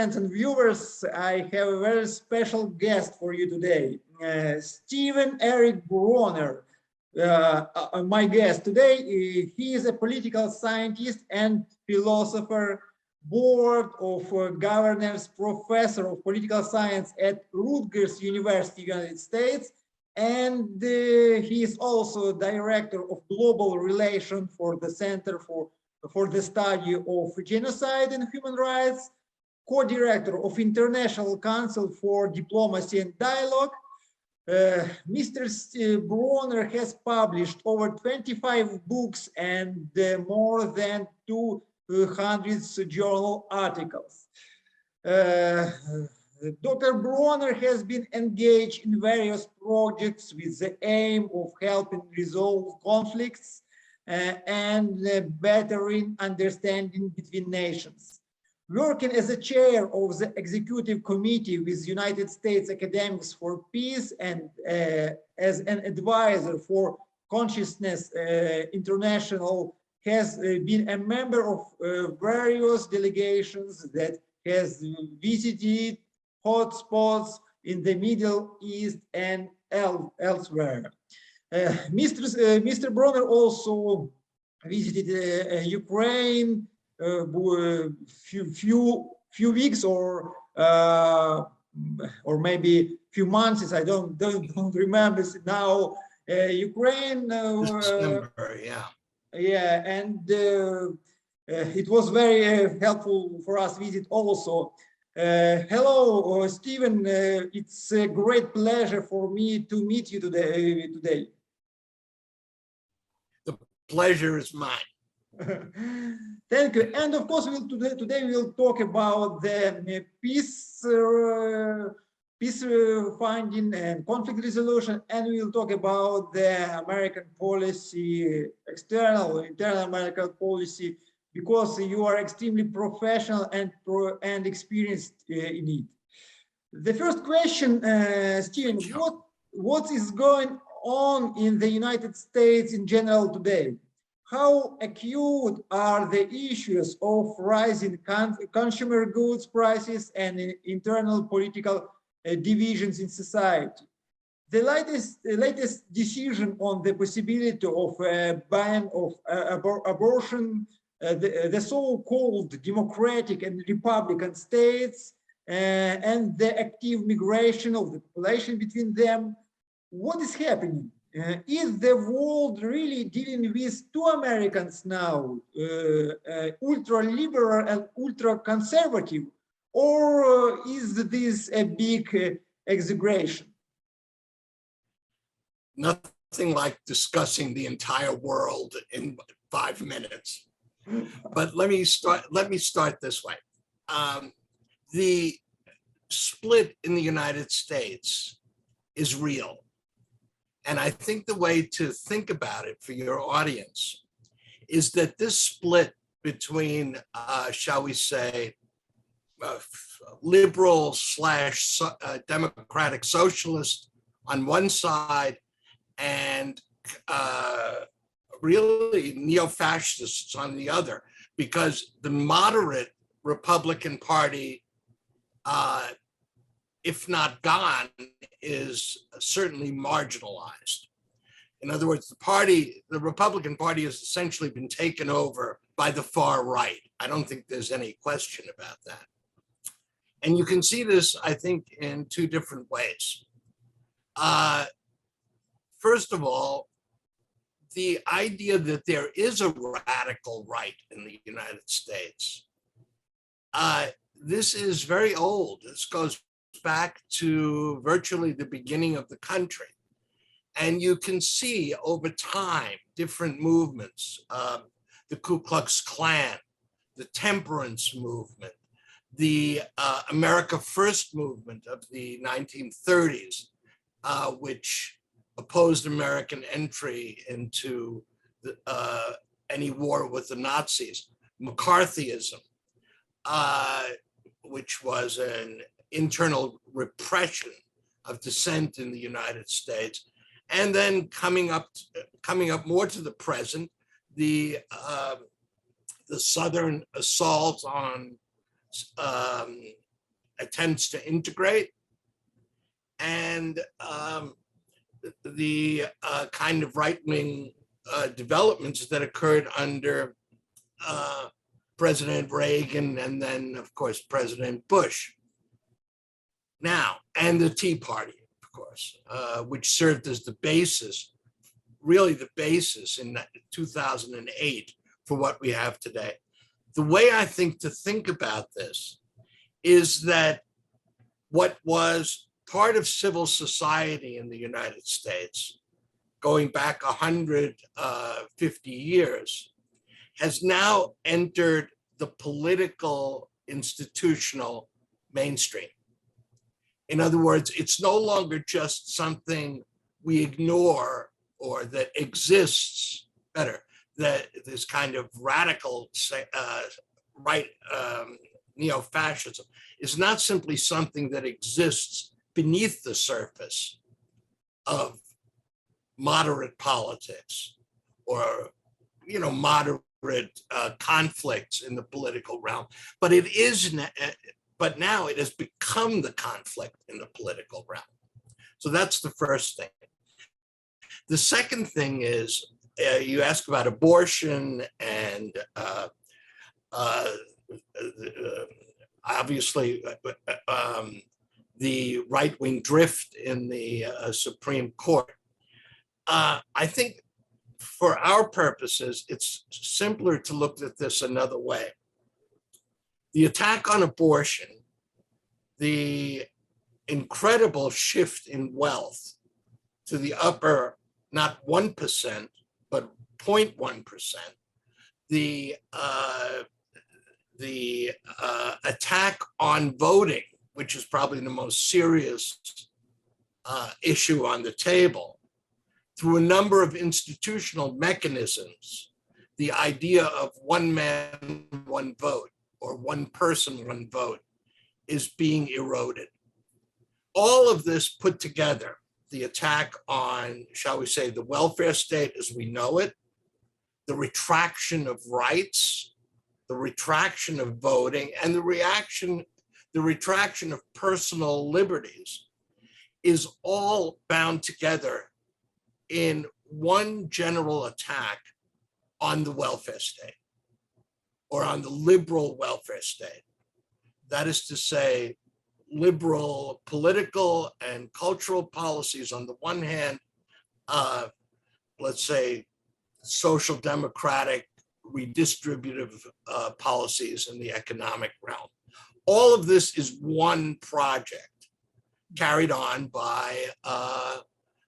friends and viewers, I have a very special guest for you today, Stephen Eric Bronner. My guest today, he is a political scientist and philosopher, board of governors, professor of political science at Rutgers University, United States, and he is also director of global relations for the Center for the Study of Genocide and Human Rights, co-director of International Council for Diplomacy and Dialogue. Mr. Bronner has published over 25 books and more than 200 journal articles. Dr. Bronner has been engaged in various projects with the aim of helping resolve conflicts and bettering understanding between nations. Working as a chair of the executive committee with United States Academics for Peace and as an advisor for Consciousness International, has been a member of various delegations that has visited hotspots in the Middle East and elsewhere. Mr. Bronner also visited Ukraine few weeks or maybe few months. I don't remember now. Ukraine. December, yeah. Yeah, and it was very helpful for us visit also. Hello, Stephen. It's a great pleasure for me to meet you today. The pleasure is mine. Thank you. And of course, today we'll talk about the peace finding and conflict resolution, and we'll talk about the American policy, external, internal American policy, because you are extremely professional and experienced in it. The first question, Stephen, what is going on in the United States in general today? How acute are the issues of rising consumer goods prices and internal political divisions in society? The latest decision on the possibility of a ban of abortion, the so-called Democratic and Republican states, and the active migration of the population between them. What is happening? Is the world really dealing with two Americans now, ultra-liberal and ultra-conservative, or is this a big exaggeration? Nothing like discussing the entire world in 5 minutes. But let me start this way. The split in the United States is real. And I think the way to think about it for your audience is that this split between, shall we say, liberal / democratic socialist on one side and really neo-fascists on the other, because the moderate Republican Party, if not gone, is certainly marginalized. In other words, the Republican Party has essentially been taken over by the far right. I don't think there's any question about that. And you can see this, I think, in two different ways. First of all, the idea that there is a radical right in the United States. This is very old. This goes back to virtually the beginning of the country. And you can see over time different movements, the Ku Klux Klan, the temperance movement, the America First movement of the 1930s, which opposed American entry into any war with the Nazis, McCarthyism, which was an internal repression of dissent in the United States, and then coming up more to the present, the Southern assault on attempts to integrate, and the kind of right-wing developments that occurred under President Reagan and then, of course, President Bush. Now, and the Tea Party, of course, which served as the basis, really the basis in 2008 for what we have today. The way I think to think about this is that what was part of civil society in the United States, going back 150 years, has now entered the political institutional mainstream. In other words, it's no longer just something we ignore or that exists better, that this kind of radical right neo-fascism is not simply something that exists beneath the surface of moderate politics or moderate conflicts in the political realm, but it is. But now it has become the conflict in the political realm. So that's the first thing. The second thing is you ask about abortion and obviously the right-wing drift in the Supreme Court. I think for our purposes, it's simpler to look at this another way. The attack on abortion, the incredible shift in wealth to the upper, not 1%, but 0.1%, the attack on voting, which is probably the most serious issue on the table, through a number of institutional mechanisms, the idea of one man, one vote, or one person, one vote, is being eroded. All of this put together, the attack on, shall we say, the welfare state as we know it, the retraction of rights, the retraction of voting, and the retraction of personal liberties is all bound together in one general attack on the welfare state or on the liberal welfare state. That is to say, liberal political and cultural policies on the one hand, let's say social democratic redistributive policies in the economic realm. All of this is one project carried on by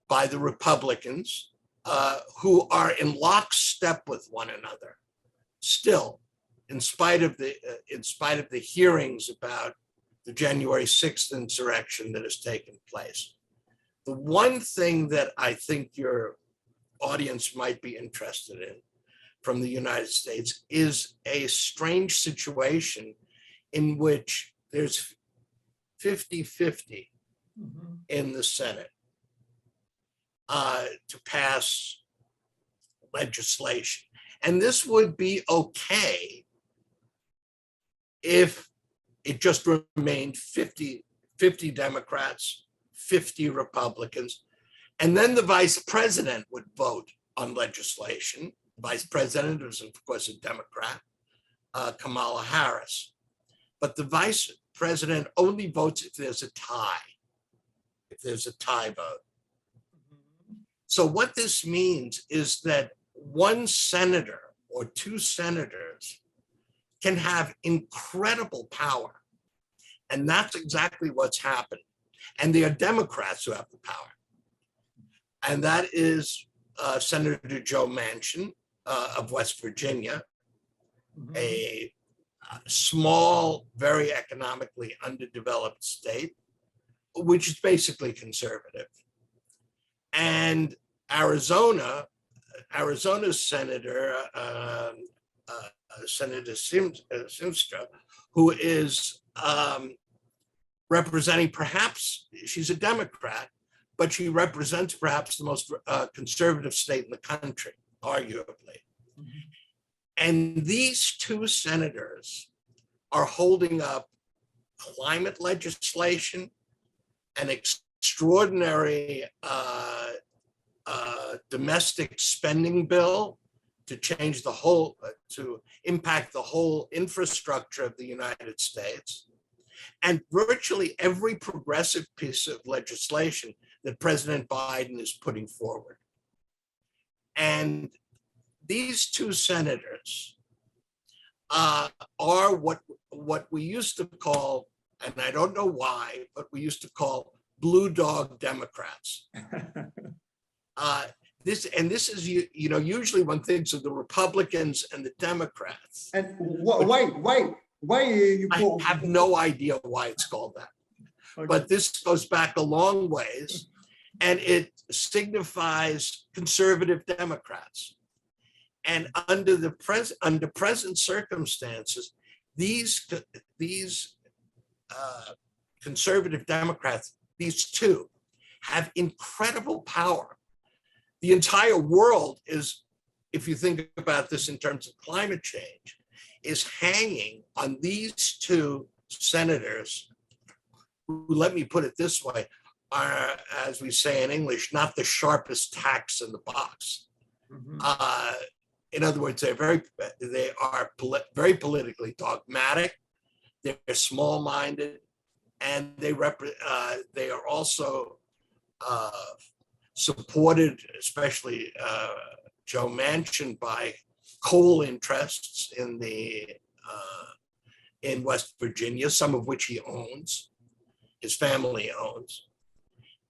the Republicans who are in lockstep with one another still, in spite of the hearings about the January 6th insurrection that has taken place. The one thing that I think your audience might be interested in from the United States is a strange situation in which there's 50-50 in the Senate to pass legislation. And this would be okay if it just remained 50 Democrats, 50 Republicans, and then the vice president would vote on legislation. The vice president is, of course, a Democrat, Kamala Harris. But the vice president only votes if there's a tie, vote. So what this means is that one senator or two senators can have incredible power. And that's exactly what's happened. And they are Democrats who have the power. And that is Senator Joe Manchin of West Virginia, a small, very economically underdeveloped state, which is basically conservative. And Arizona's Senator, Senator Simstra, who is representing perhaps, she's a Democrat, but she represents perhaps the most conservative state in the country, arguably. And these two senators are holding up climate legislation, an extraordinary domestic spending bill to change the whole, to impact the whole infrastructure of the United States, and virtually every progressive piece of legislation that President Biden is putting forward. And these two senators are what we used to call, and I don't know why, but we used to call blue dog Democrats. This is usually one thinks of the Republicans and the Democrats. And why you call? I have no idea why it's called that. Okay. But this goes back a long ways, and it signifies conservative Democrats. And under present circumstances, these conservative Democrats, these two, have incredible power. The entire world is, if you think about this in terms of climate change, is hanging on these two senators who, let me put it this way, are, as we say in English, not the sharpest tacks in the box. Mm-hmm. In other words, they are very politically dogmatic. They're small-minded, and they are also supported, especially Joe Manchin, by coal interests in West Virginia, some of which he owns, his family owns,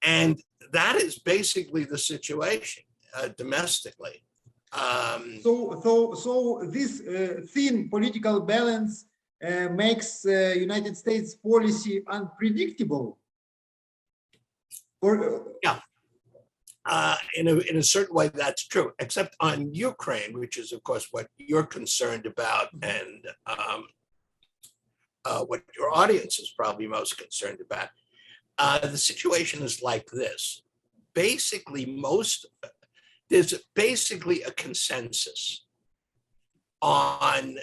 and that is basically the situation domestically. So this thin political balance makes United States policy unpredictable. Yeah. In a certain way, that's true, except on Ukraine, which is, of course, what you're concerned about, and what your audience is probably most concerned about. The situation is like this. Basically, there's basically a consensus on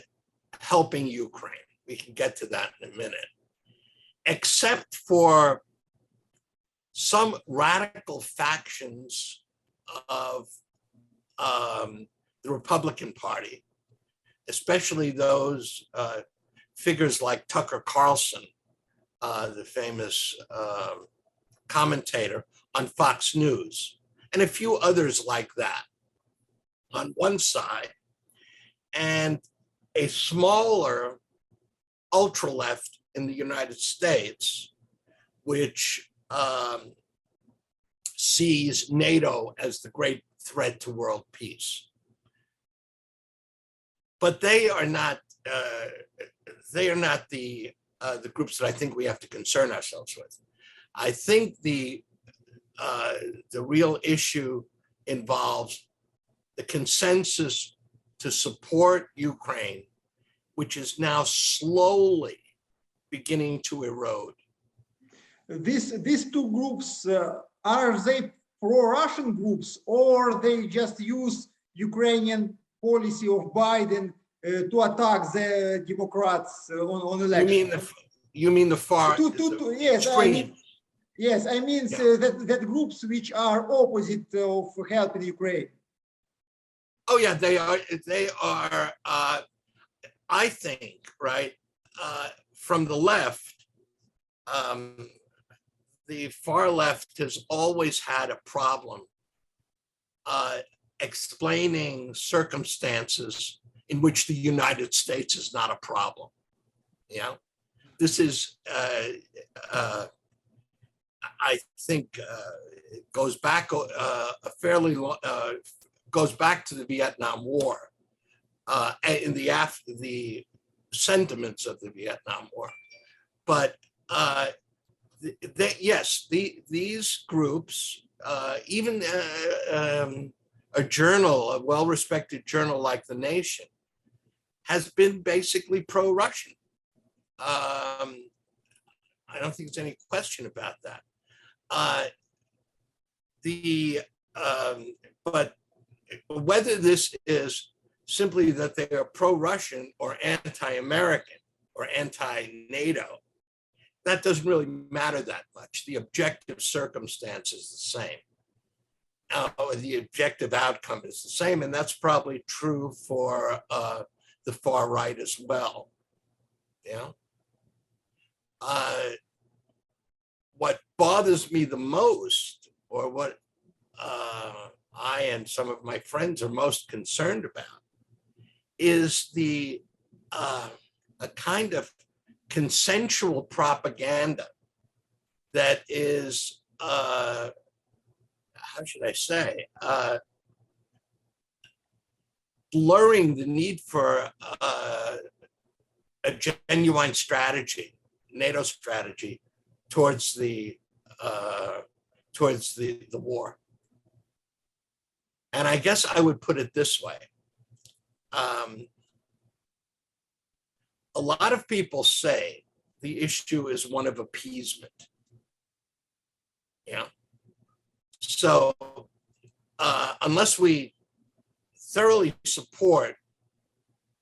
helping Ukraine. We can get to that in a minute, except for some radical factions of the Republican Party, especially those figures like Tucker Carlson, the famous commentator on Fox News, and a few others like that on one side, and a smaller ultra-left in the United States, which sees NATO as the great threat to world peace. But they are not the groups that I think we have to concern ourselves with. I think the real issue involves the consensus to support Ukraine, which is now slowly beginning to erode. These two groups, are they pro-Russian groups, or they just use Ukrainian policy of Biden to attack the Democrats on election? You mean the far yes, extreme? I mean that groups which are opposite of helping Ukraine. Oh yeah, they are. I think, right, from the left, the far left has always had a problem explaining circumstances in which the United States is not a problem. Yeah, this is, I think, it goes back goes back to the Vietnam War, in the sentiments of the Vietnam War, but these groups, even a well-respected journal like The Nation, has been basically pro-Russian. I don't think there's any question about that. But whether this is simply that they are pro-Russian or anti-American or anti-NATO that doesn't really matter that much. The objective circumstance is the same. The objective outcome is the same, and that's probably true for the far right as well. Yeah. What bothers me the most, or what I and some of my friends are most concerned about, is the a kind of consensual propaganda that is, how should I say, blurring the need for a genuine strategy, NATO strategy, towards the war. And I guess I would put it this way. A lot of people say the issue is one of appeasement. Yeah. So unless we thoroughly support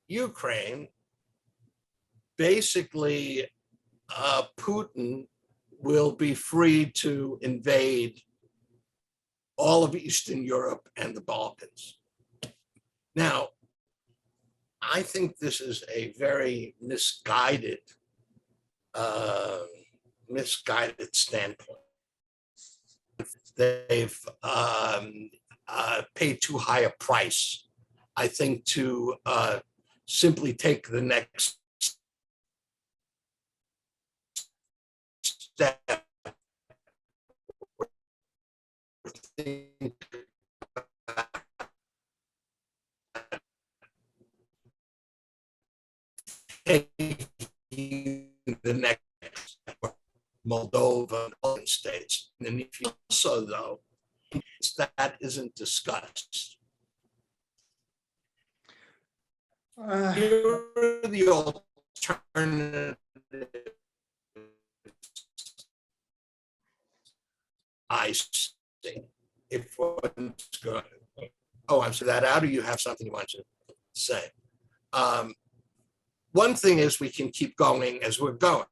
Ukraine, basically Putin will be free to invade all of Eastern Europe and the Balkans. Now, I think this is a very misguided standpoint. They've paid too high a price, I think, to simply take the next step. Taking the next Moldova and states. And if you also, though, that isn't discussed. Here are the alternatives. I see. If one's going, oh, I'm sorry, that out, or you have something you want to say? One thing is we can keep going as we're going.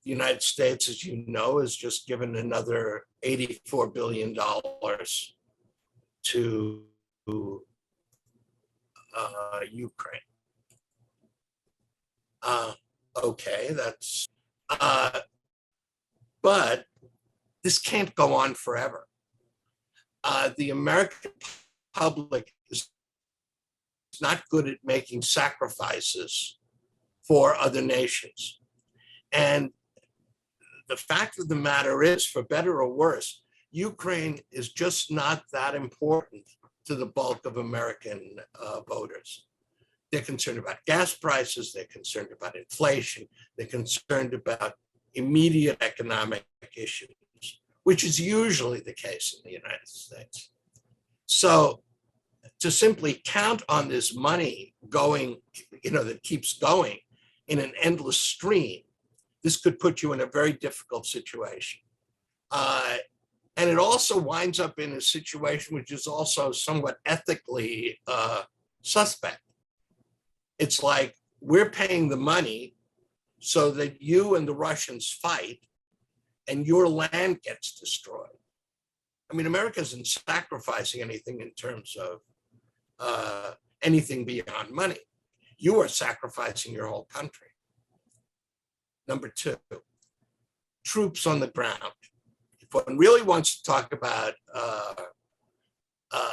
The United States, as you know, has just given another $84 billion to Ukraine. Okay, that's, but this can't go on forever. The American public is not good at making sacrifices for other nations. And the fact of the matter is, for better or worse, Ukraine is just not that important to the bulk of American voters. They're concerned about gas prices, they're concerned about inflation, they're concerned about immediate economic issues, which is usually the case in the United States. So to simply count on this money going, that keeps going in an endless stream, this could put you in a very difficult situation. And it also winds up in a situation which is also somewhat ethically suspect. It's like we're paying the money so that you and the Russians fight and your land gets destroyed. I mean, America isn't sacrificing anything in terms of anything beyond money. You are sacrificing your whole country. Number two, troops on the ground. If one really wants to talk about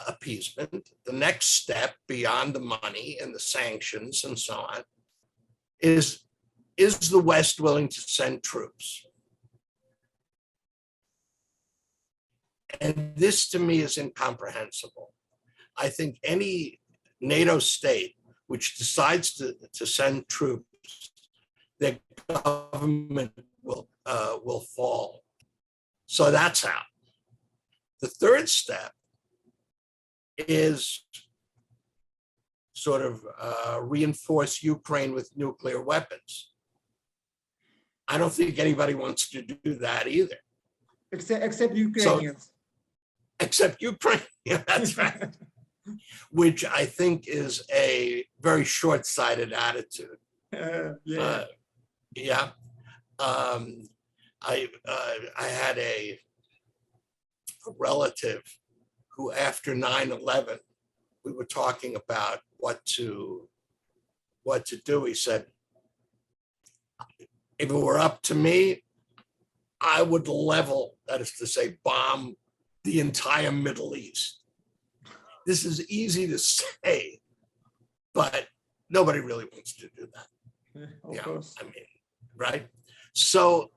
appeasement, the next step beyond the money and the sanctions and so on is the West willing to send troops? And this to me is incomprehensible. I think any NATO state which decides to send troops, their government will fall. So that's out. The third step is sort of reinforce Ukraine with nuclear weapons. I don't think anybody wants to do that either. Except Ukrainians. So, except Ukraine, yeah, that's right. Which I think is a very short-sighted attitude. Yeah. Yeah. I had a relative who, after 9/11, we were talking about what to do. He said, if it were up to me, I would level, that is to say, bomb the entire Middle East. This is easy to say, but nobody really wants to do that. Of course. I mean, right? So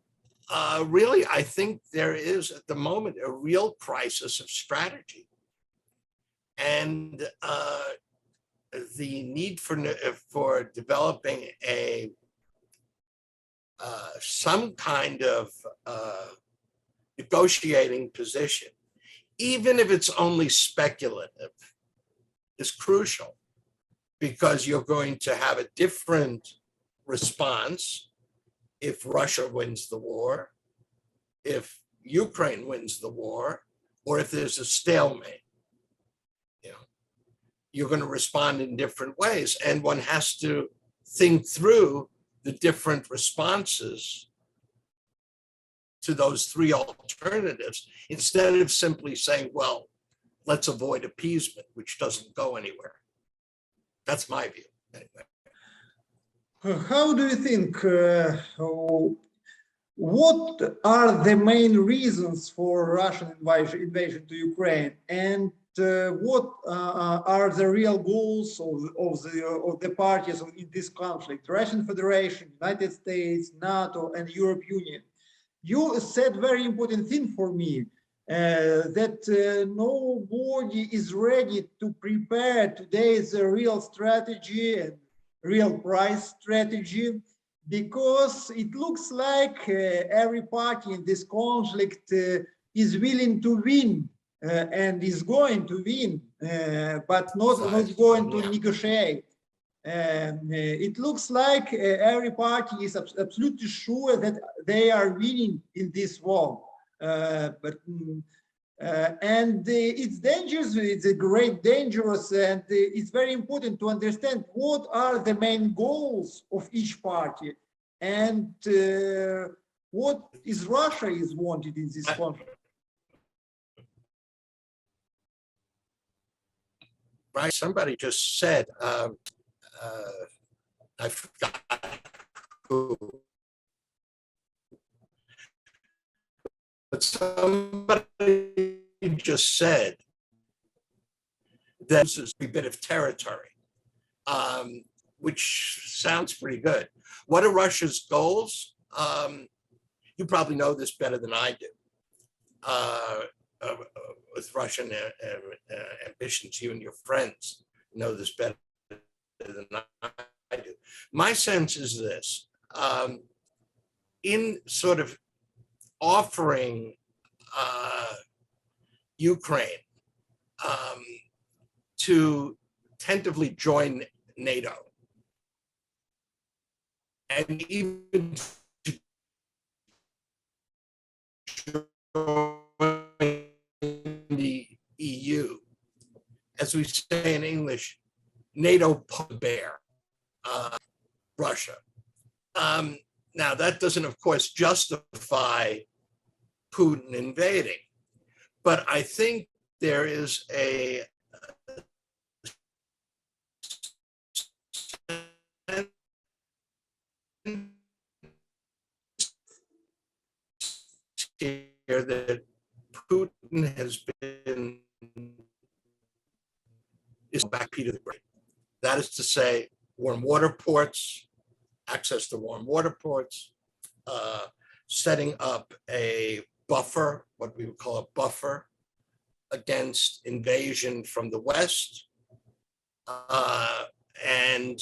really, I think there is at the moment a real crisis of strategy. And the need for developing a some kind of negotiating position, even if it's only speculative, is crucial, because you're going to have a different response if Russia wins the war, if Ukraine wins the war, or if there's a stalemate. You're going to respond in different ways, and one has to think through the different responses to those three alternatives, instead of simply saying, well, let's avoid appeasement, which doesn't go anywhere. That's my view, anyway. How do you think, what are the main reasons for Russian invasion to Ukraine, and what are the real goals of the parties in this conflict? Russian Federation, United States, NATO, and European Union. You said very important thing for me, that nobody is ready to prepare today's real strategy and real price strategy, because it looks like every party in this conflict is willing to win. And is going to win, but not going to negotiate. It looks like every party is absolutely sure that they are winning in this war. And it's dangerous, it's a great dangerous, and it's very important to understand what are the main goals of each party, and what is Russia is wanted in this conflict. Right, somebody just said, I forgot who, but somebody just said that this is a bit of territory, which sounds pretty good. What are Russia's goals? You probably know this better than I do. With Russian ambitions, you and your friends know this better than I do. My sense is this, in sort of offering Ukraine to tentatively join NATO, and even to join the EU, as we say in English, NATO put the bear, Russia. Now, that doesn't, of course, justify Putin invading, but I think there is a here that Putin has been is back Peter the Great. That is to say, warm water ports, access to warm water ports, setting up a buffer, what we would call a buffer, against invasion from the West, and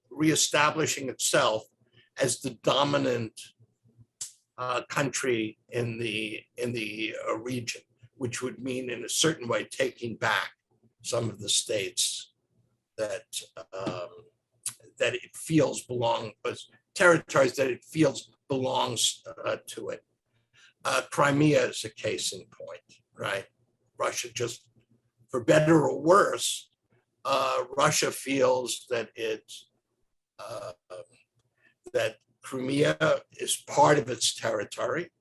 reestablishing itself as the dominant country in the region, which would mean, in a certain way, taking back some of the states that that it feels belong, territories that it feels belongs to it. Crimea is a case in point, right? Russia, just for better or worse, Russia feels that that Crimea is part of its territory.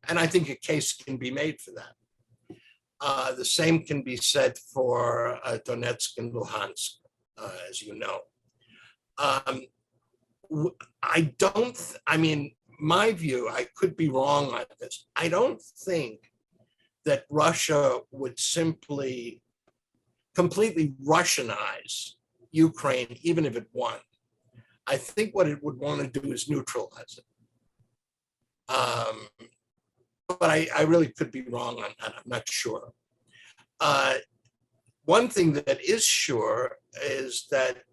And I think a case can be made for that. The same can be said for Donetsk and Luhansk, as you know. I mean, my view, I could be wrong on this. I don't think that Russia would simply completely Russianize Ukraine, even if it won. I think what it would want to do is neutralize it. But I really could be wrong on that. I'm not sure. One thing that is sure is that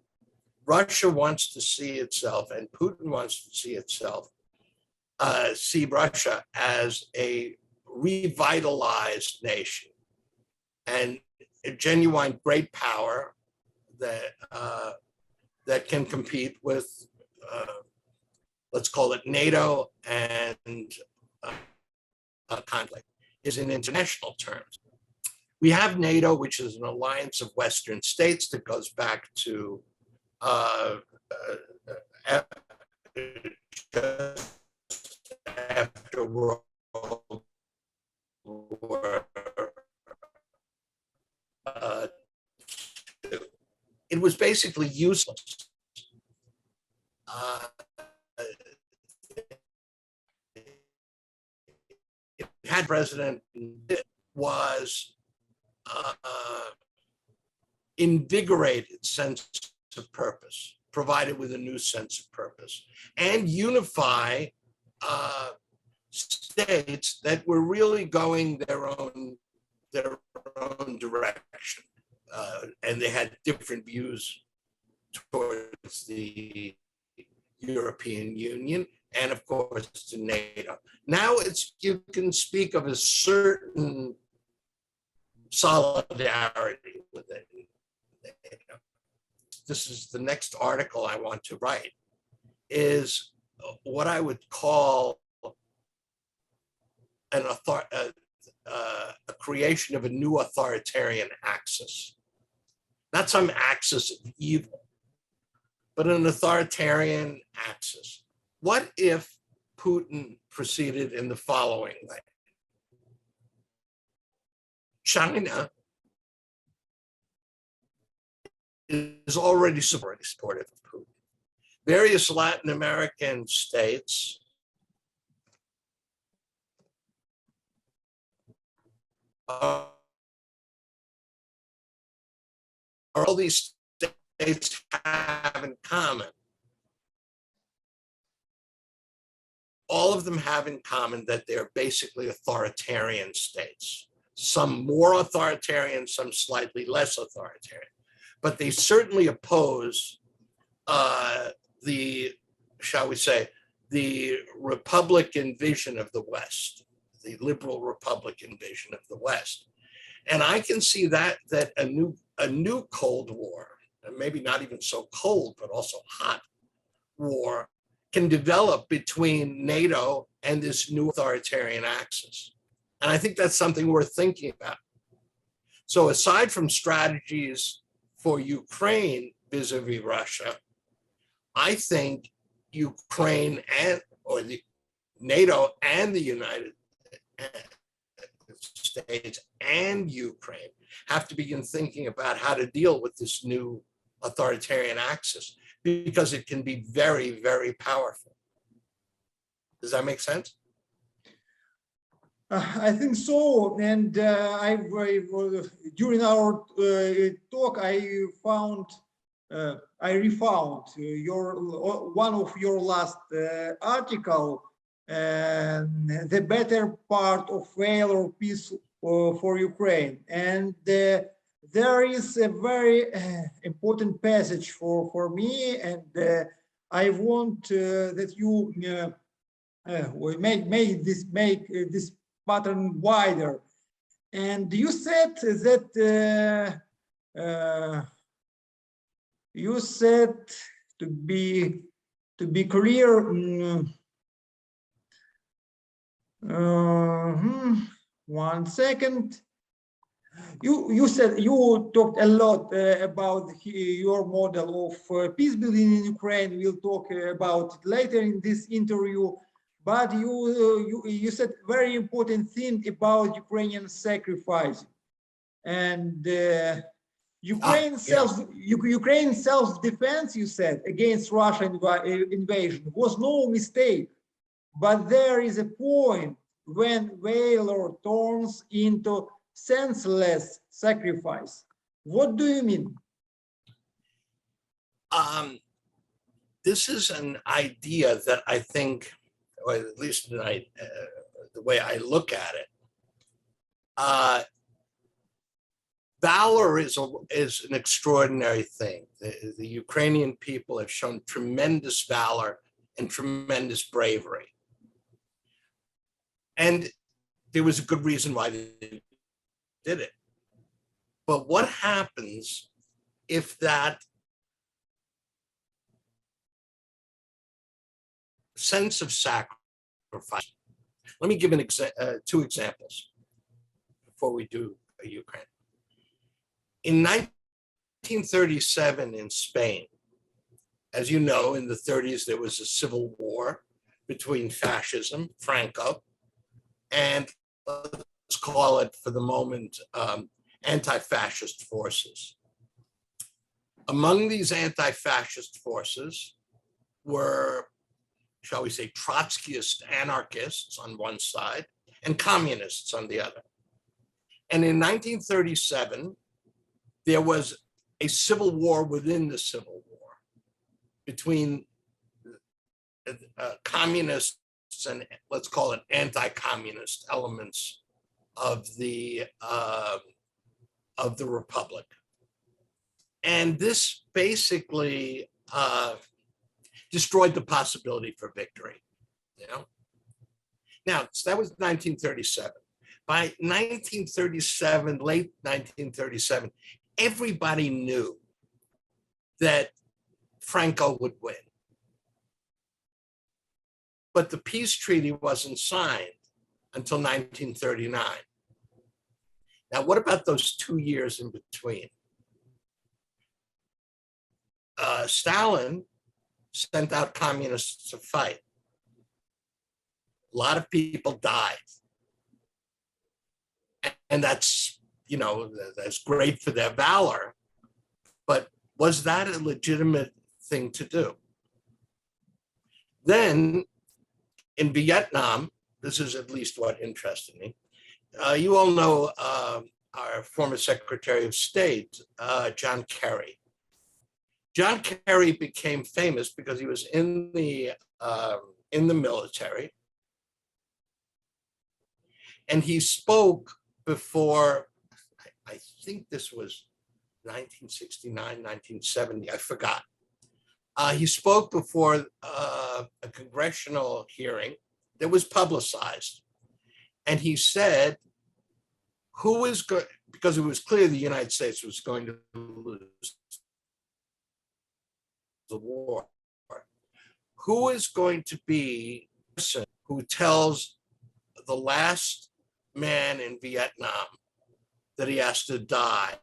Russia wants to see itself, and Putin wants to see itself, see Russia as a revitalized nation and a genuine great power that can compete with, let's call it NATO and conflict, is in international terms. We have NATO, which is an alliance of Western states that goes back to after World War II. It was basically useless. It had president was invigorated sense of purpose, provided with a new sense of purpose, and unify states that were really going their own direction, and they had different views towards the European Union and, of course, to NATO. Now you can speak of a certain solidarity with it. This is the next article I want to write, is what I would call a creation of a new authoritarian axis. Not some axis of evil, but an authoritarian axis. What if Putin proceeded in the following way? China is already supportive of Putin. Various Latin American states are all these states have in common. All of them have in common that they're basically authoritarian states. Some more authoritarian, some slightly less authoritarian. But they certainly oppose the, shall we say, the Republican vision of the West, the liberal Republican vision of the West. And I can see that a new Cold War, and maybe not even so cold, but also hot war, can develop between NATO and this new authoritarian axis. And I think that's something worth thinking about. So aside from strategies for Ukraine vis-a-vis Russia, I think Ukraine or the NATO and the United States and Ukraine have to begin thinking about how to deal with this new authoritarian axis, because it can be very, very powerful. Does that make sense? I think so. And during our talk, I refound one of your last article, the better part of fail or peace for Ukraine. And there is a very important passage for me, and I want that you make this pattern wider. And you said that to be clear. One second. You said you talked a lot about your model of peace building in Ukraine. We'll talk about it later in this interview. But you said very important thing about Ukrainian sacrifice and Yeah. Ukraine self-defense. You said against Russian invasion was no mistake, but there is a point when valor turns into senseless sacrifice. What do you mean? This is an idea that I think, or at least the way I look at it, valor is an extraordinary thing. The Ukrainian people have shown tremendous valor and tremendous bravery. And there was a good reason why they did it. But what happens if that sense of sacrifice? Let me give two examples before we do Ukraine. In 1937 in Spain, as you know, in the 30s, there was a civil war between fascism, Franco, and let's call it for the moment, anti-fascist forces. Among these anti-fascist forces were, shall we say, Trotskyist anarchists on one side and communists on the other. And in 1937, there was a civil war within the civil war between communists and, let's call it, anti-communist elements of the republic. And this basically destroyed the possibility for victory, you know? Now, so that was 1937. By 1937, late 1937, everybody knew that Franco would win. But the peace treaty wasn't signed until 1939. Now, what about those 2 years in between? Stalin sent out communists to fight. A lot of people died. And that's, you know, that's great for their valor. But was that a legitimate thing to do? Then in Vietnam, this is at least what interested me. You all know our former Secretary of State, John Kerry. John Kerry became famous because he was in the military, and he spoke before, I think this was 1969, 1970, I forgot. He spoke before a congressional hearing that was publicized. And he said, who is going, because it was clear the United States was going to lose the war, who is going to be the person who tells the last man in Vietnam that he has to die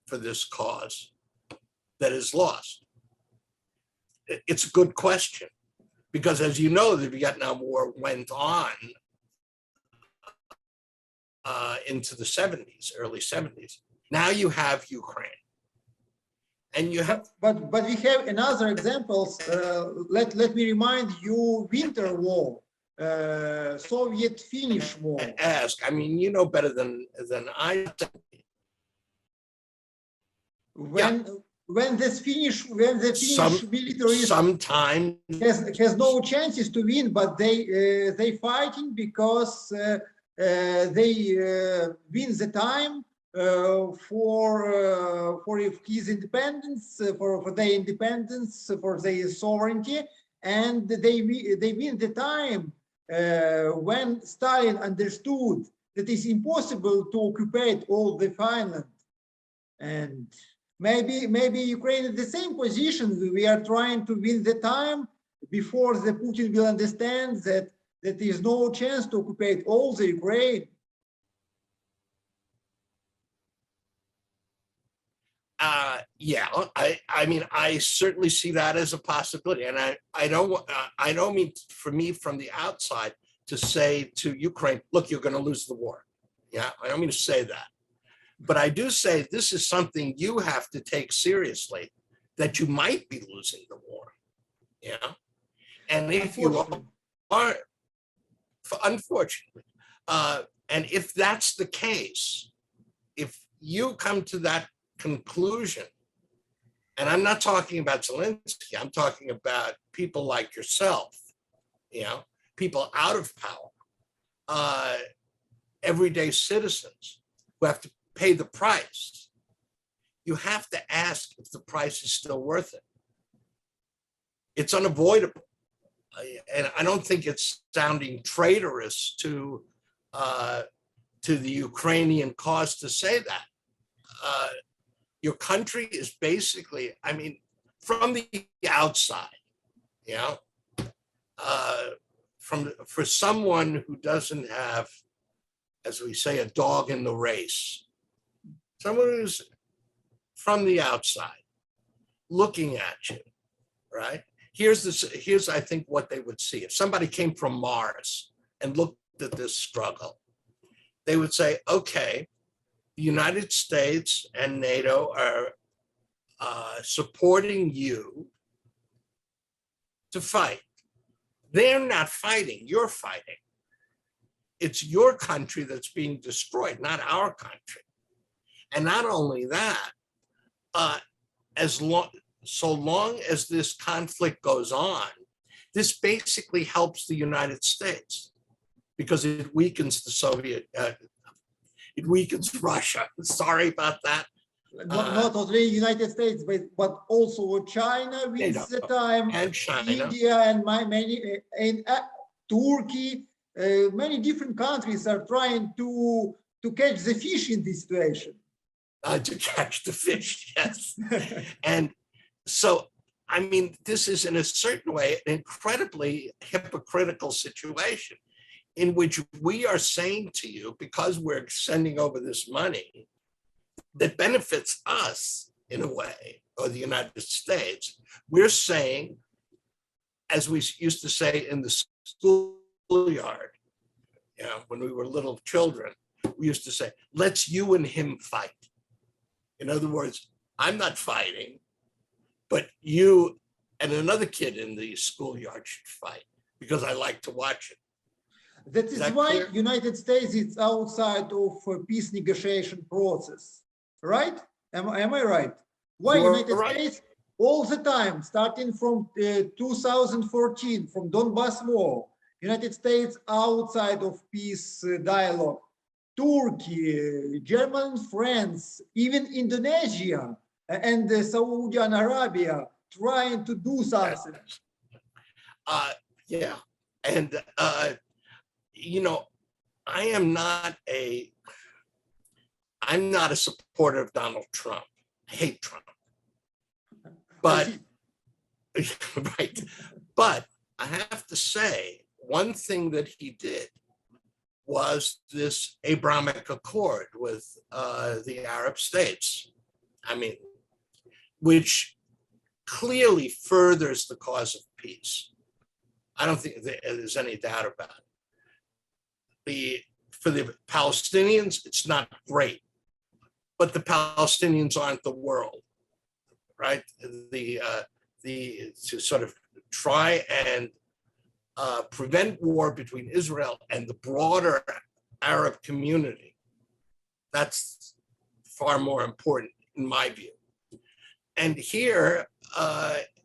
for this cause that is lost? It's a good question, because as you know, the Vietnam War went on into the 70s, early 70s. Now you have Ukraine. And you have, but we have another examples. Let me remind you, Winter War, Soviet-Finnish War. Ask. I mean, you know better than I. When the Finnish military sometimes has no chances to win, but they fighting because they win the time for his independence, for their independence, for their sovereignty, and they win the time when Stalin understood that it's impossible to occupy all the Finland. And maybe Ukraine is the same position. We are trying to win the time before the Putin will understand that there is no chance to occupy all the Ukraine. Yeah, I mean, I certainly see that as a possibility, and I don't mean for me from the outside to say to Ukraine, look, you're going to lose the war. Yeah, I don't mean to say that, but I do say this is something you have to take seriously, that you might be losing the war. Yeah, and if you Unfortunately. are, unfortunately, and if that's the case, if you come to that conclusion, and I'm not talking about Zelensky, I'm talking about people like yourself, you know, people out of power, everyday citizens who have to pay the price. You have to ask if the price is still worth it. It's unavoidable. And I don't think it's sounding traitorous to the Ukrainian cause to say that. Your country is basically, I mean, from the outside, you know, for someone who doesn't have, as we say, a dog in the race, someone who's from the outside looking at you, right? Here's I think what they would see. If somebody came from Mars and looked at this struggle, they would say, okay, the United States and NATO are supporting you to fight. They're not fighting, you're fighting. It's your country that's being destroyed, not our country. And not only that, so long as this conflict goes on, this basically helps the United States because it weakens the it weakens Russia. Sorry about that. Not only United States, but also China with the time, and China, India, and Turkey. Many different countries are trying to catch the fish in this situation. To catch the fish, yes. And so, I mean, this is in a certain way an incredibly hypocritical situation in which we are saying to you, because we're sending over this money that benefits us in a way, or the United States, we're saying, as we used to say in the schoolyard, you know, when we were little children, we used to say, let's you and him fight. In other words, I'm not fighting, but you and another kid in the schoolyard should fight because I like to watch it. That is why clear? United States is outside of peace negotiation process, right? Am I right? Why You're United right. States all the time, starting from 2014, from Donbass war, United States outside of peace dialogue, Turkey, German, France, even Indonesia and Saudi Arabia trying to do something. Yeah, and you know, I'm not a supporter of Donald Trump. I hate Trump, but right. But I have to say, one thing that he did was this Abrahamic Accord with the Arab states. I mean, which clearly furthers the cause of peace. I don't think there's any doubt about it. For the Palestinians, it's not great, but the Palestinians aren't the world, right? To sort of try and prevent war between Israel and the broader Arab community, that's far more important in my view. And here,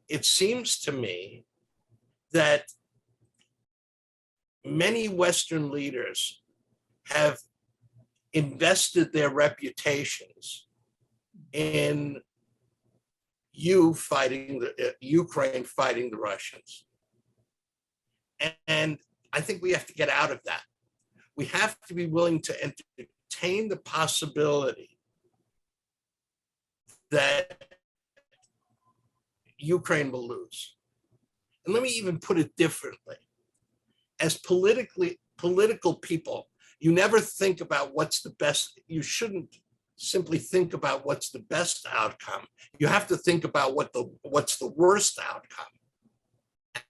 it seems to me that many Western leaders have invested their reputations in Ukraine fighting the Russians. And I think we have to get out of that. We have to be willing to entertain the possibility that Ukraine will lose. And let me even put it differently. As political people, you never think about what's the best. You shouldn't simply think about what's the best outcome. You have to think about what's the worst outcome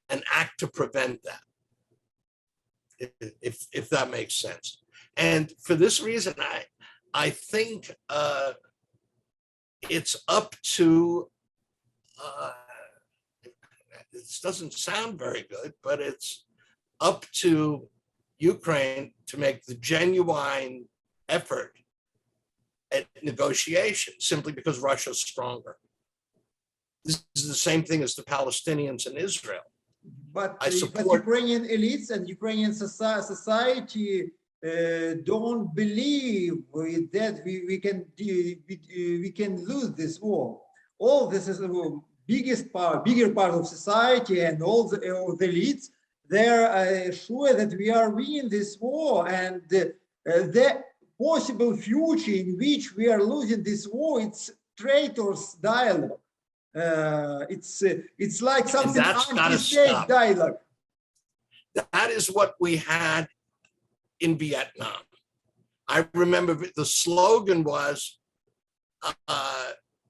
and act to prevent that, if that makes sense. And for this reason, I think it's up to, this doesn't sound very good, but it's up to Ukraine to make the genuine effort at negotiation, simply because Russia's stronger. This is the same thing as the Palestinians in Israel. But, I but support. Ukrainian elites and Ukrainian society don't believe that we can lose this war. All this is the bigger part of society, and all the elites, they're sure that we are winning this war, and the possible future in which we are losing this war, it's traitors dialogue. It's like something anti-state dialogue. That is what we had in Vietnam. I remember the slogan was,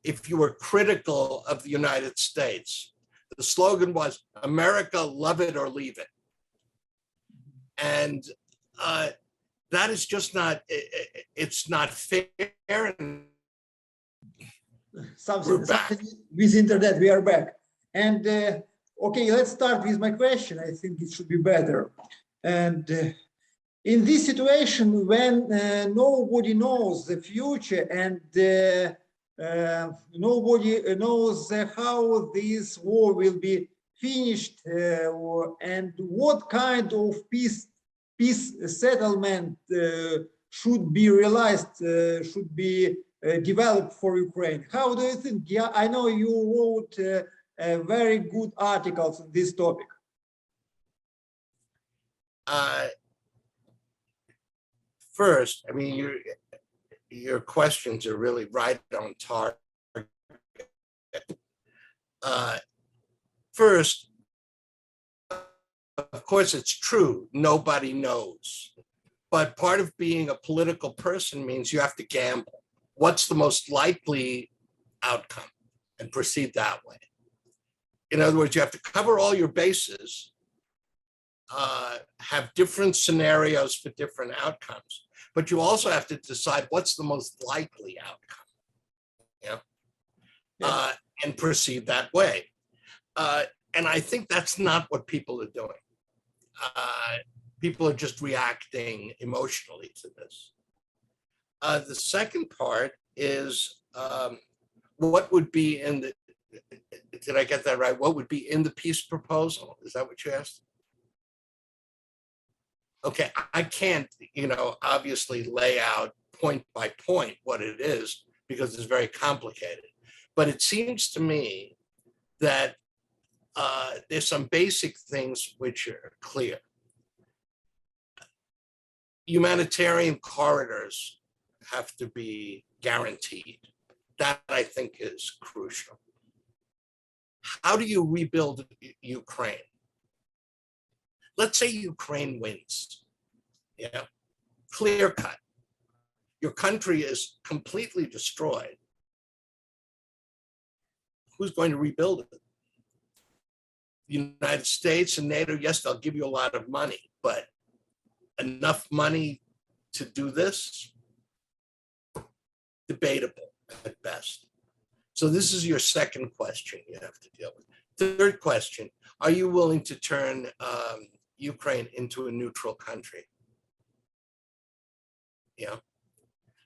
if you were critical of the United States, the slogan was, America, love it or leave it. And that is just not, it's not fair. Something with internet, we are back. And okay, let's start with my question. I think it should be better. And in this situation, when nobody knows the future and nobody knows how this war will be finished, and what kind of peace settlement should be realized, should be developed for Ukraine. How do you think? Yeah, I know you wrote very good articles on this topic. First, I mean, your questions are really right on target. First, of course, it's true, nobody knows. But part of being a political person means you have to gamble. What's the most likely outcome, and proceed that way. In other words, you have to cover all your bases, have different scenarios for different outcomes, but you also have to decide what's the most likely outcome, and proceed that way. And I think that's not what people are doing. People are just reacting emotionally to this. The second part is what would be in the, did I get that right? What would be in the peace proposal? Is that what you asked? Okay, I can't, obviously lay out point by point what it is because it's very complicated. But it seems to me that there's some basic things which are clear. Humanitarian corridors have to be guaranteed. That, I think, is crucial. How do you rebuild Ukraine? Let's say Ukraine wins, clear cut. Your country is completely destroyed. Who's going to rebuild it? The United States and NATO, yes, they'll give you a lot of money, but enough money to do this? Debatable at best. So this is your second question you have to deal with. Third question, are you willing to turn Ukraine into a neutral country?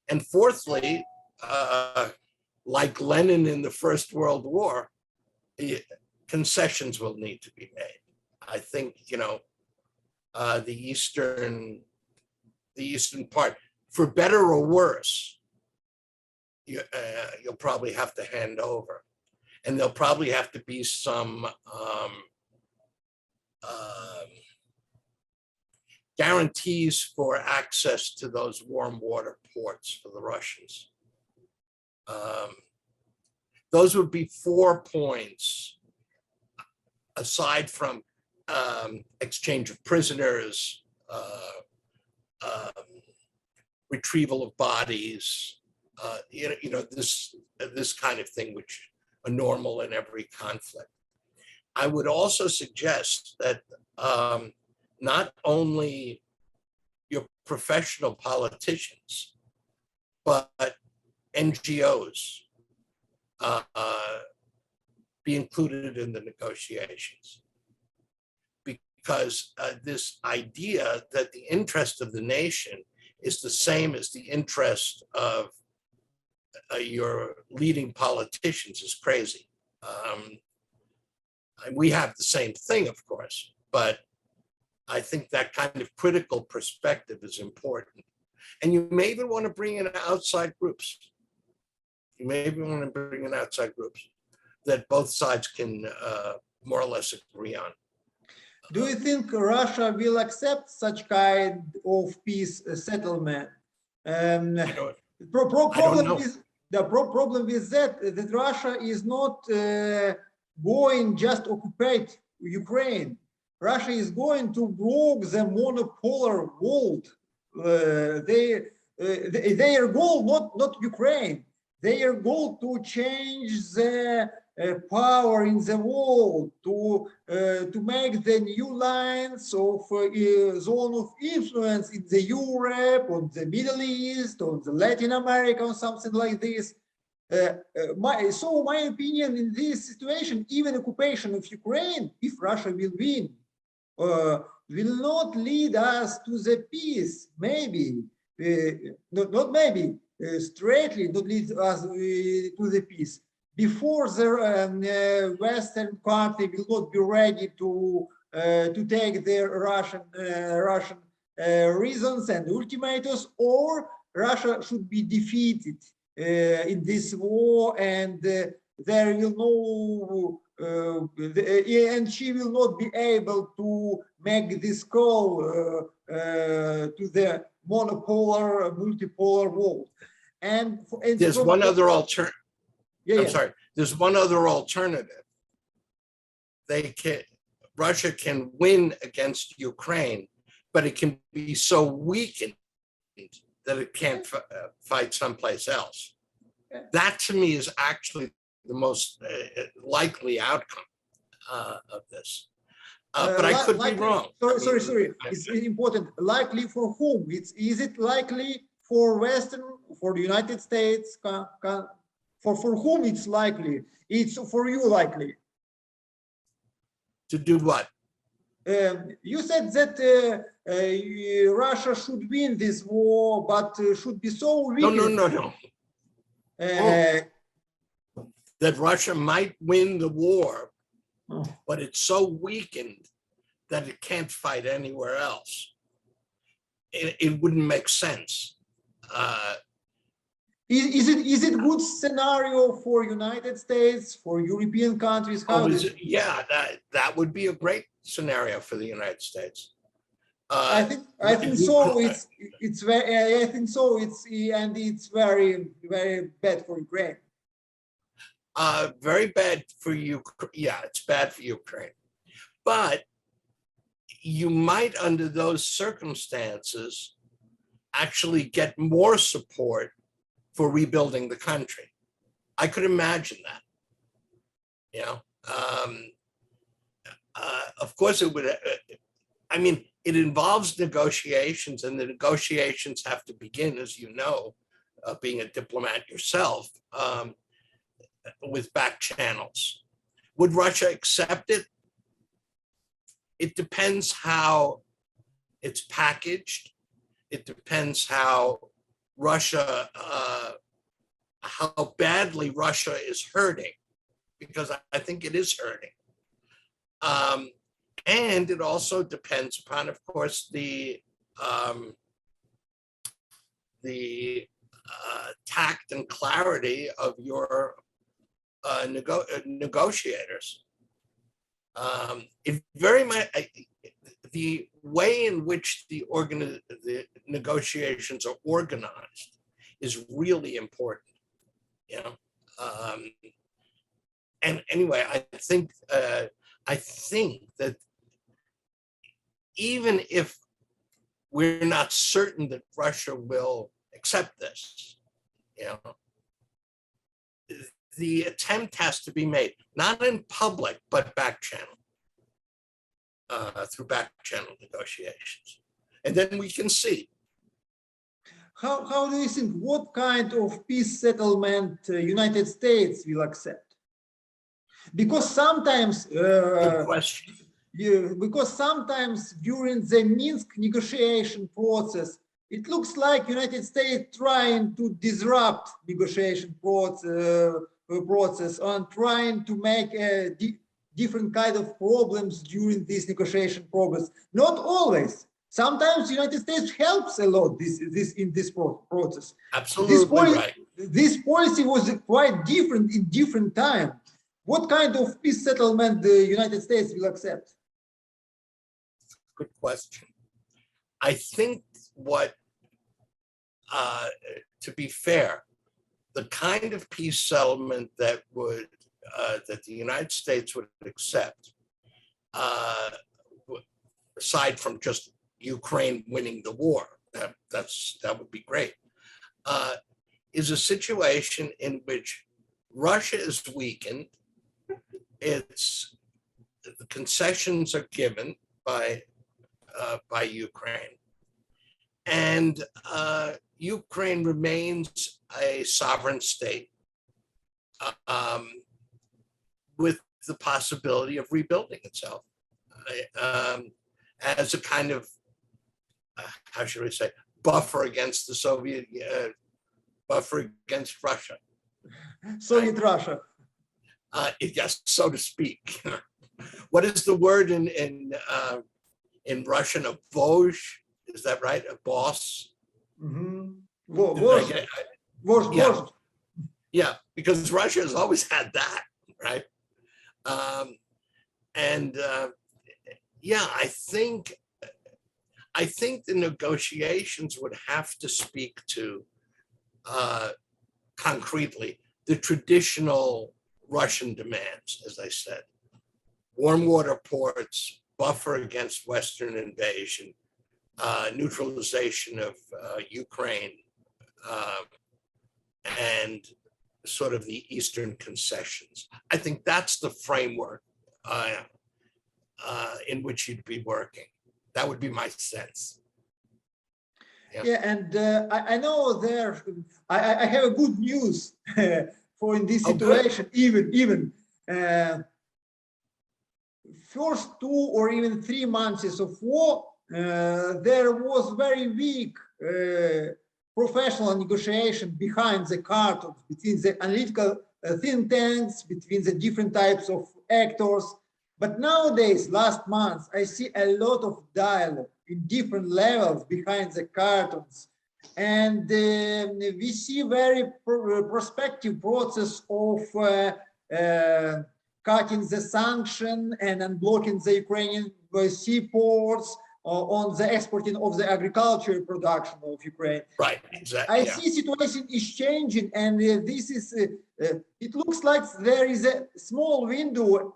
And fourthly, like Lenin in the First World War, concessions will need to be made. I think, the eastern part, for better or worse, you'll probably have to hand over, and there'll probably have to be some guarantees for access to those warm water ports for the Russians. Those would be 4 points, aside from exchange of prisoners, retrieval of bodies, this kind of thing, which are normal in every conflict. I would also suggest that not only your professional politicians, but NGOs be included in the negotiations. Because this idea that the interest of the nation is the same as the interest of your leading politicians is crazy. We have the same thing, of course, but I think that kind of critical perspective is important. And you may even want to bring in outside groups. You may even want to bring in outside groups that both sides can more or less agree on. Do you think Russia will accept such kind of peace settlement? I don't Problem know. is the problem with that Russia is not going just occupy Ukraine. Russia is going to block the monopolar world. Their goal not Ukraine. Their goal to change the power in the world, to make the new lines of zone of influence in the Europe, on the Middle East, on the Latin America, or something like this. My opinion in this situation, even occupation of Ukraine, if Russia will win, will not lead us to the peace. Maybe, not maybe, straightly not lead us to the peace. Before the Western country will not be ready to take their Russian reasons and ultimatums, or Russia should be defeated in this war, and there will no and she will not be able to make this call to the monopolar, multipolar world. And there's one other alternative. I'm sorry. There's one other alternative. Russia can win against Ukraine, but it can be so weakened that it can't fight someplace else. That to me is actually the most likely outcome of this. But I could be wrong. Sorry. It's important. Likely for whom? Is it likely for Western, for the United States? For whom it's likely? It's for you likely. To do what? You said that Russia should win this war, but should be so weak. No. That Russia might win the war, but it's so weakened that it can't fight anywhere else. It wouldn't make sense. Is it good scenario for United States, for European countries? Yeah, that would be a great scenario for the United States. I think so. It's very. I think so. It's very bad for Ukraine. Very bad for Ukraine. Yeah, it's bad for Ukraine. But you might, under those circumstances, actually get more support for rebuilding the country. I could imagine that. Of course it would. I mean, it involves negotiations, and the negotiations have to begin, as you know, being a diplomat yourself, with back channels. Would Russia accept it? It depends how it's packaged. It depends how Russia, how badly Russia is hurting, because I think it is hurting. And it also depends upon, of course, the tact and clarity of your negotiators. It very much, the way in which the negotiations are organized is really important, and anyway, I think that even if we're not certain that Russia will accept this, You know, the attempt has to be made, not in public, but back channel, through back channel negotiations. And then we can see. How do you think, what kind of peace settlement United States will accept? Because sometimes, Good question. because sometimes during the Minsk negotiation process, it looks like United States trying to disrupt negotiation process and trying to make a different kind of problems during this negotiation process. Not always. Sometimes United States helps a lot in this process. Absolutely right. This policy was quite different in different time. What kind of peace settlement the United States will accept? Good question. I think to be fair, the kind of peace settlement that that the United States would accept, aside from just Ukraine winning the war, that would be great, is a situation in which Russia is weakened. The concessions are given by Ukraine, and Ukraine remains a sovereign state with the possibility of rebuilding itself as a kind of, how should we say, buffer against the Soviet, buffer against Russia. Soviet Russia. Yes, so to speak. What is the word in Russian? A Voj? Is that right? A boss? Mm-hmm. Yeah, because Russia has always had that, right? Yeah, I think the negotiations would have to speak to concretely the traditional Russian demands, as I said: warm water ports, buffer against Western invasion, neutralization of Ukraine, and sort of the Eastern concessions. I think that's the framework in which you'd be working. That would be my sense. Yeah, and I know I have a good news for in this situation. Even first 2 or even 3 months of war, there was very weak professional negotiation behind the curtains between the analytical think tanks, between the different types of actors. But nowadays, last month, I see a lot of dialogue in different levels behind the curtains. And we see very prospective process of cutting the sanction and unblocking the Ukrainian seaports on the exporting of the agricultural production of Ukraine. Right, exactly. I see situation is changing, and this is, it looks like there is a small window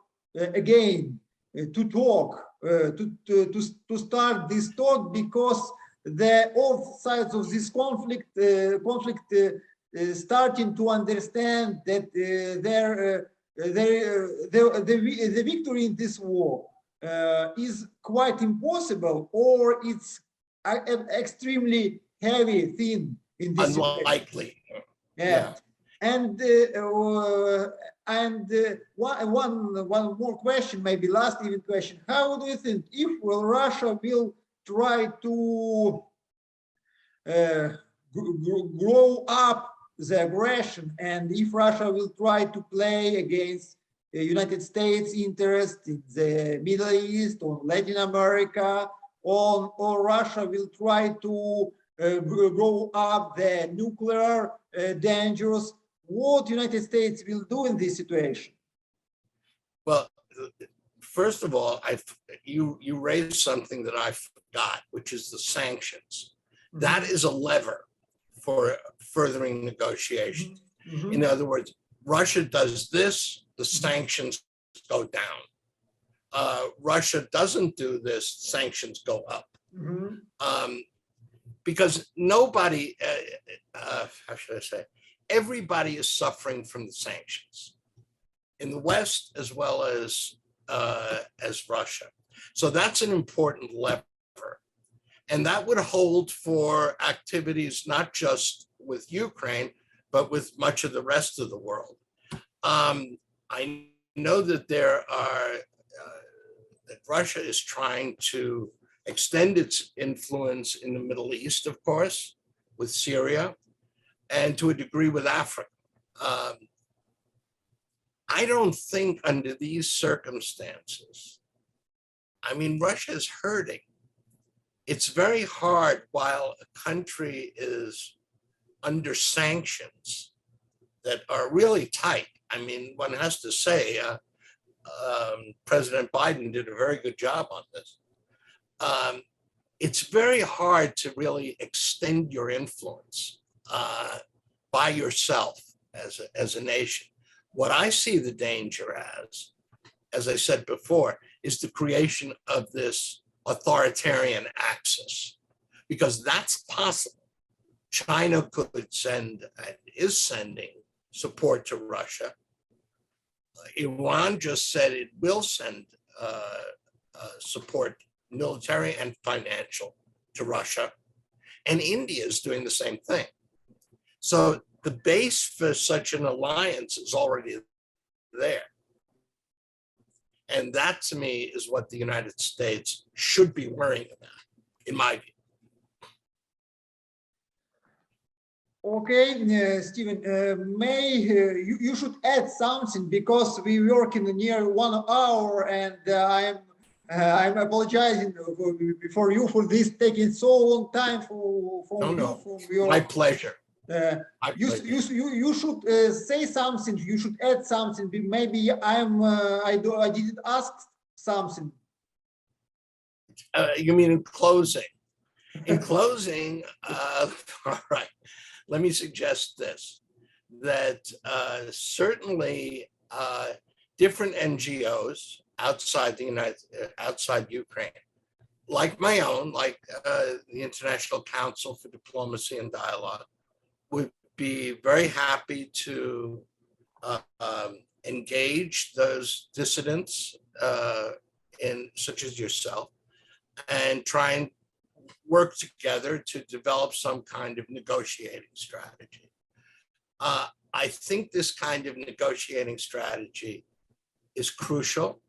again to talk, to start this talk, because all sides of this conflict starting to understand that the victory in this war is quite impossible, or it's an extremely heavy thing in this unlikely. Yeah. And one more question, maybe last even question: how do you think, if Russia will try to grow up the aggression, and if Russia will try to play against the United States interest in the Middle East or Latin America, or Russia will try to grow up the nuclear dangers, what United States will do in this situation? Well, first of all, you raised something that I forgot, which is the sanctions. Mm-hmm. That is a lever for furthering negotiations. Mm-hmm. In other words, Russia does this, the sanctions go down. Russia doesn't do this, sanctions go up. Mm-hmm. Because nobody, how should I say, everybody is suffering from the sanctions in the West as well as Russia. So that's an important lever. And that would hold for activities not just with Ukraine, but with much of the rest of the world. I know that that Russia is trying to extend its influence in the Middle East, of course, with Syria, and to a degree with Africa. I don't think under these circumstances, I mean, Russia is hurting. It's very hard while a country is under sanctions that are really tight. I mean, one has to say, President Biden did a very good job on this. It's very hard to really extend your influence by yourself as a nation. What I see the danger as I said before, is the creation of this authoritarian axis, because that's possible. China could send and is sending support to Russia. Iran just said it will send support, military and financial, to Russia. And India is doing the same thing. So the base for such an alliance is already there. And that, to me, is what the United States should be worrying about, in my view. Okay, Stephen, you should add something, because we work in near 1 hour, and I'm apologizing for you for this taking so long time from your. My pleasure. You should say something. You should add something. Maybe I didn't ask something. You mean in closing? In closing, all right. Let me suggest this: that certainly different NGOs outside outside Ukraine, like my own, like the International Council for Diplomacy and Dialogue, would be very happy to engage those dissidents such as yourself, and try and work together to develop some kind of negotiating strategy. I think this kind of negotiating strategy is crucial,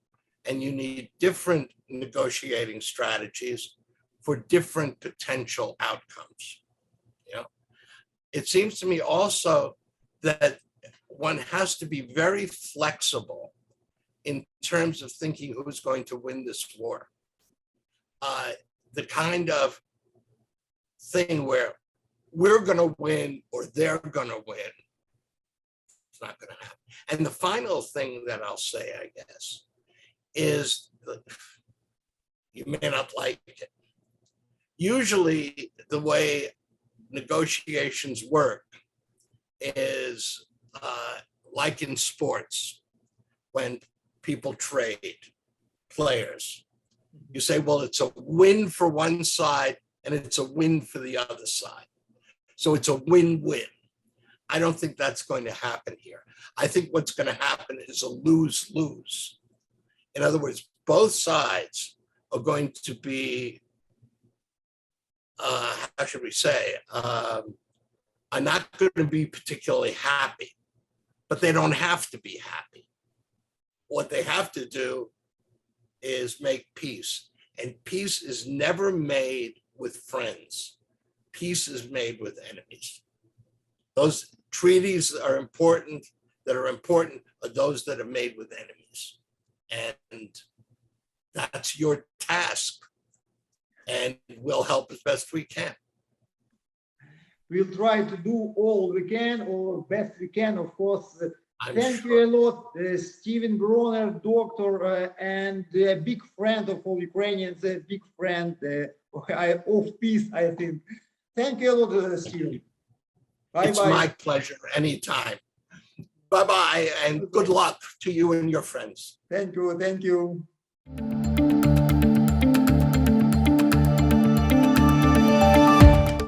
and you need different negotiating strategies for different potential outcomes. You know, it seems to me also that one has to be very flexible in terms of thinking who's going to win this war. The kind of thing where we're going to win or they're going to win, it's not going to happen. And the final thing that I'll say, I guess, is you may not like it. Usually the way negotiations work is like in sports, when people trade players. You say, well, it's a win for one side and it's a win for the other side. So it's a win-win. I don't think that's going to happen here. I think what's going to happen is a lose-lose. In other words, both sides are going to be, how should we say, are not going to be particularly happy, but they don't have to be happy. What they have to do is make peace. And peace is never made with friends. Peace is made with enemies. Those treaties that are important are those that are made with enemies. And that's your task. And we'll help as best we can. We'll try to do all we can, or best we can, of course. Thank you a lot, Stephen Bronner, doctor, and a big friend of all Ukrainians, a big friend of peace, I think. Thank you a lot, Stephen. Bye-bye. It's my pleasure, anytime. Bye-bye, and good luck to you and your friends. Thank you.